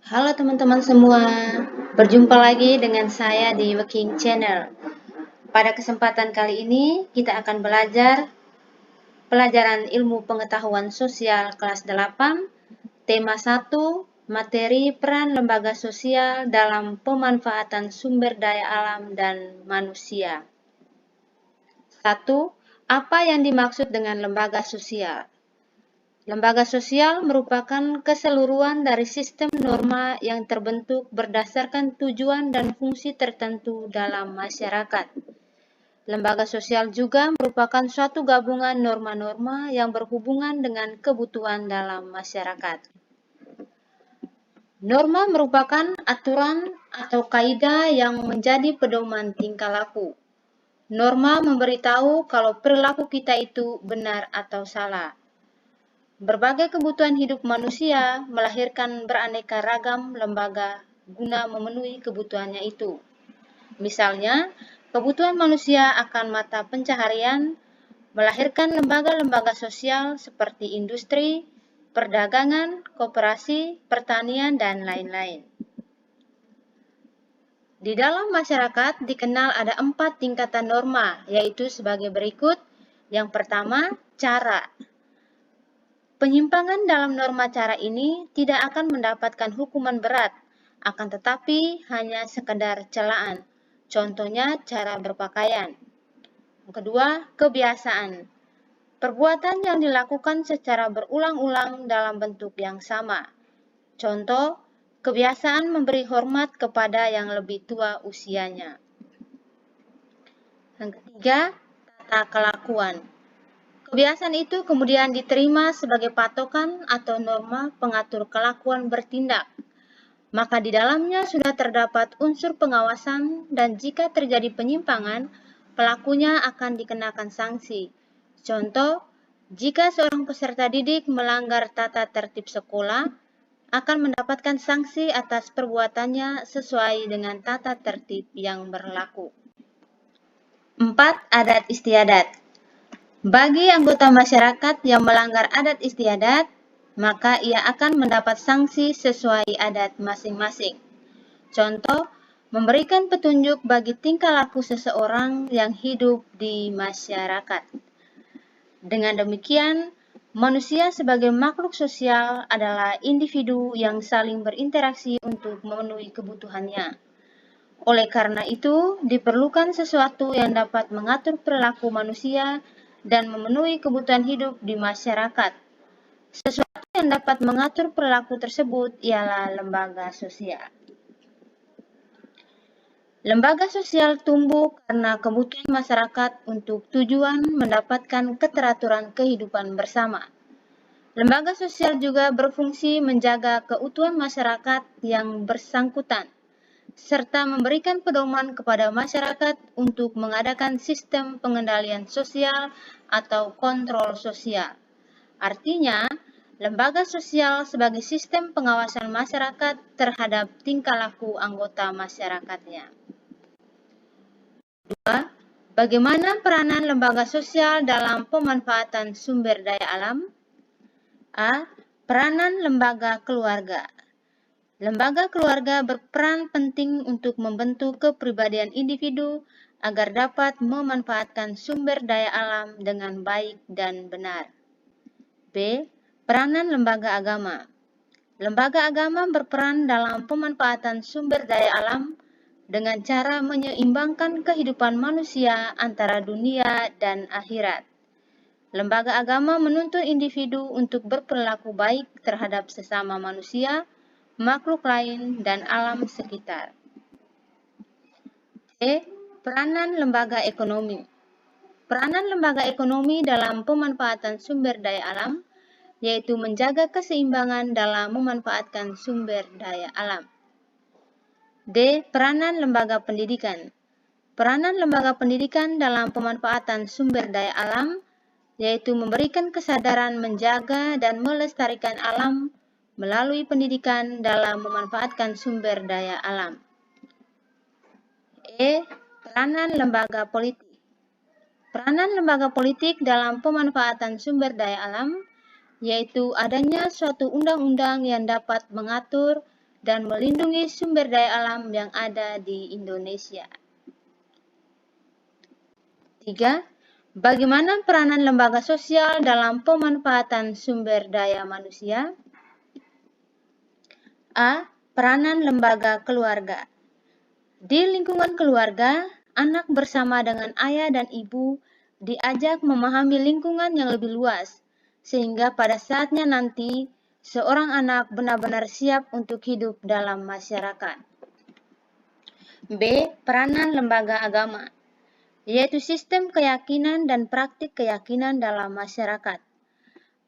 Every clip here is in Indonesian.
Halo teman-teman semua, berjumpa lagi dengan saya di Working Channel. Pada kesempatan kali ini, kita akan belajar pelajaran ilmu pengetahuan sosial kelas 8, tema 1, materi peran lembaga sosial dalam pemanfaatan sumber daya alam dan manusia. 1. Apa yang dimaksud dengan lembaga sosial? Lembaga sosial merupakan keseluruhan dari sistem norma yang terbentuk berdasarkan tujuan dan fungsi tertentu dalam masyarakat. Lembaga sosial juga merupakan suatu gabungan norma-norma yang berhubungan dengan kebutuhan dalam masyarakat. Norma merupakan aturan atau kaidah yang menjadi pedoman tingkah laku. Norma memberitahu kalau perilaku kita itu benar atau salah. Berbagai kebutuhan hidup manusia melahirkan beraneka ragam lembaga guna memenuhi kebutuhannya itu. Misalnya, kebutuhan manusia akan mata pencaharian melahirkan lembaga-lembaga sosial seperti industri, perdagangan, koperasi, pertanian, dan lain-lain. Di dalam masyarakat dikenal ada 4 tingkatan norma, yaitu sebagai berikut. Yang pertama, cara. Penyimpangan dalam norma cara ini tidak akan mendapatkan hukuman berat, akan tetapi hanya sekedar celaan. Contohnya cara berpakaian. Yang kedua, kebiasaan. Perbuatan yang dilakukan secara berulang-ulang dalam bentuk yang sama. Contoh, kebiasaan memberi hormat kepada yang lebih tua usianya. Yang ketiga, tata kelakuan. Kebiasaan itu kemudian diterima sebagai patokan atau norma pengatur kelakuan bertindak. Maka di dalamnya sudah terdapat unsur pengawasan dan jika terjadi penyimpangan, pelakunya akan dikenakan sanksi. Contoh, jika seorang peserta didik melanggar tata tertib sekolah, akan mendapatkan sanksi atas perbuatannya sesuai dengan tata tertib yang berlaku. 4. Adat istiadat. Bagi anggota masyarakat yang melanggar adat istiadat, maka ia akan mendapat sanksi sesuai adat masing-masing. Contoh, memberikan petunjuk bagi tingkah laku seseorang yang hidup di masyarakat. Dengan demikian, manusia sebagai makhluk sosial adalah individu yang saling berinteraksi untuk memenuhi kebutuhannya. Oleh karena itu, diperlukan sesuatu yang dapat mengatur perilaku manusia dan memenuhi kebutuhan hidup di masyarakat. Sesuatu yang dapat mengatur perilaku tersebut ialah lembaga sosial. Lembaga sosial tumbuh karena kebutuhan masyarakat untuk tujuan mendapatkan keteraturan kehidupan bersama. Lembaga sosial juga berfungsi menjaga keutuhan masyarakat yang bersangkutan, serta memberikan pedoman kepada masyarakat untuk mengadakan sistem pengendalian sosial atau kontrol sosial. Artinya, lembaga sosial sebagai sistem pengawasan masyarakat terhadap tingkah laku anggota masyarakatnya. 2. Bagaimana peranan lembaga sosial dalam pemanfaatan sumber daya alam? A. Peranan lembaga keluarga. Lembaga keluarga berperan penting untuk membentuk kepribadian individu agar dapat memanfaatkan sumber daya alam dengan baik dan benar. B. Peranan lembaga agama. Lembaga agama berperan dalam pemanfaatan sumber daya alam dengan cara menyeimbangkan kehidupan manusia antara dunia dan akhirat. Lembaga agama menuntun individu untuk berperilaku baik terhadap sesama manusia, makhluk lain, dan alam sekitar. C. Peranan lembaga ekonomi. Peranan lembaga ekonomi dalam pemanfaatan sumber daya alam yaitu menjaga keseimbangan dalam memanfaatkan sumber daya alam. D. Peranan lembaga pendidikan. Peranan lembaga pendidikan dalam pemanfaatan sumber daya alam yaitu memberikan kesadaran menjaga dan melestarikan alam melalui pendidikan dalam memanfaatkan sumber daya alam. E. Peranan lembaga politik. Peranan lembaga politik dalam pemanfaatan sumber daya alam yaitu adanya suatu undang-undang yang dapat mengatur dan melindungi sumber daya alam yang ada di Indonesia. 3. Bagaimana peranan lembaga sosial dalam pemanfaatan sumber daya manusia? A. Peranan lembaga keluarga. Di lingkungan keluarga, anak bersama dengan ayah dan ibu diajak memahami lingkungan yang lebih luas, sehingga pada saatnya nanti seorang anak benar-benar siap untuk hidup dalam masyarakat. B. Peranan lembaga agama, yaitu sistem keyakinan dan praktik keyakinan dalam masyarakat.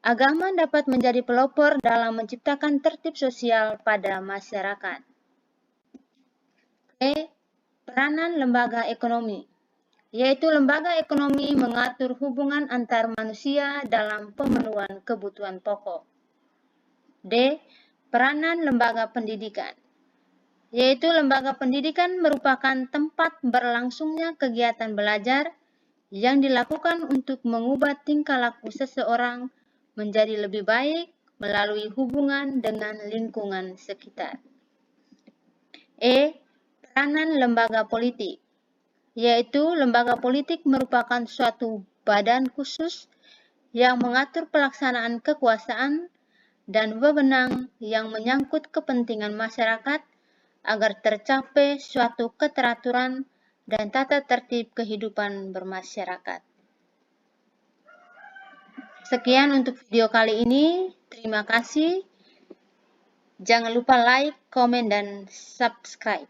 Agama dapat menjadi pelopor dalam menciptakan tertib sosial pada masyarakat. C. Peranan lembaga ekonomi, yaitu lembaga ekonomi mengatur hubungan antar manusia dalam pemenuhan kebutuhan pokok. D. Peranan lembaga pendidikan, yaitu lembaga pendidikan merupakan tempat berlangsungnya kegiatan belajar yang dilakukan untuk mengubah tingkah laku seseorang menjadi lebih baik melalui hubungan dengan lingkungan sekitar. E. Peranan lembaga politik, yaitu lembaga politik merupakan suatu badan khusus yang mengatur pelaksanaan kekuasaan dan wewenang yang menyangkut kepentingan masyarakat agar tercapai suatu keteraturan dan tata tertib kehidupan bermasyarakat. Sekian untuk video kali ini. Terima kasih. Jangan lupa like, komen, dan subscribe.